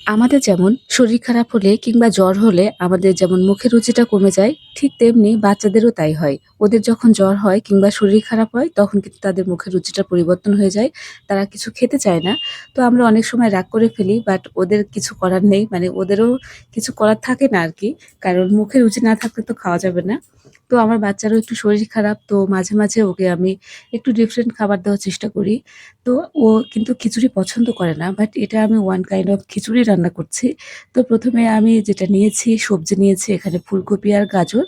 আমাদের যেমন শরীর খারাপ হলে কিংবা জ্বর হলে আমাদের যেমন মুখের রুচিটা কমে যায়, ঠিক তেমনি বাচ্চাদেরও তাই হয়। ওদের যখন জ্বর হয় কিংবা শরীর খারাপ হয় তখন কিন্তু তাদের মুখের রুচিটা পরিবর্তন হয়ে যায়। তারা কিছু খেতে চায় না। তো আমরা অনেক সময় রাগ করে ফেলি, বাট ওদের কিছু করার নেই। মানে ওদেরও কিছু করার থাকে না আরকি। কারণ মুখের রুচি না থাকলে তো খাওয়া যাবে না। তো আমার বাচ্চারও একটু শরীর খারাপ, তো মাঝে, মাঝে ওকে আমি একটু ডিফারেন্ট খাবার দেওয়ার চেষ্টা করি। তো ও কিন্তু খিচুড়ি পছন্দ করে না। বাট এটা আমি ওয়ান কাইন্ড অফ খিচুড়ি রান্না করছি। তো ১ম এ আমি যেটা নিয়েছি, সবজি নিয়েছি এখানে ফুলকপি আর গাজর,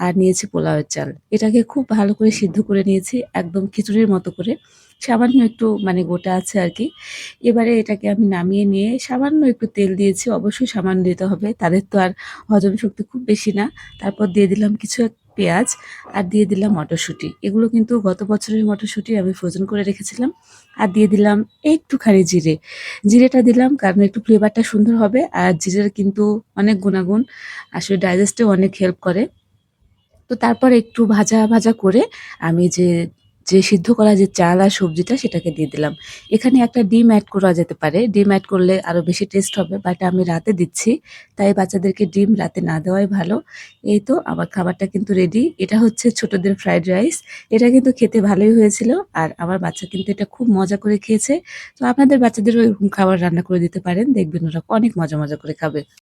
আর নিয়েছি পোলাওয়ের চাল। এটাকে খুব ভালো করে সিদ্ধ করে নিয়েছি একদম খিচুড়ির মতো করে। সামান্য একটু মানে গোটা আছে আরকি। এবারে এটাকে আমি নামিয়ে নিয়ে সামান্য একটু তেল দিয়েছি। অবশ্যই সামান্য দিতে হবে। তাদের তো আর হজম শক্তি খুব বেশি না। তারপর দিয়ে দিলাম কিছু পেঁয়াজ আর দিয়ে দিলাম মটরশুঁটি। এগুলো কিন্তু গত বছরের মটরশুঁটি আমি ফ্রোজেন করে রেখেছিলাম। আর দিয়ে দিলাম একটুখানি জিরে। জিরেটা দিলাম কারণ একটু ফ্লেভারটা সুন্দর হবে। আর জিরের কিন্তু অনেক গুণাগুণ। আসলে ডাইজেস্টেও অনেক হেল্প করে। তো তারপর একটু ভাজা, ভাজা করে আমি যে সিদ্ধ করা যে চাল আর সবজিটা সেটাকে দিয়ে দিলাম। এখানে একটা ডিম এড করা যেতে পারে। ডিম এড করলে আরো বেশি টেস্ট হবে। বাট আমি রাতে দিচ্ছি। তাই বাচ্চাদেরকে ডিম রাতে না দেওয়াই ভালো। এই তো আমার খাবারটা কিন্তু রেডি। এটা হচ্ছে ছোটদের ফ্রাইড রাইস। এটা কিন্তু খেতে ভালোই হয়েছিল। আর আমার বাচ্চা কিন্তু এটা খুব মজা করে খেয়েছে। তো আপনাদের বাচ্চাদেরও এরকম খাবার রান্না করে দিতে পারেন। দেখবেন ওরা অনেক মজা, মজা করে খাবে।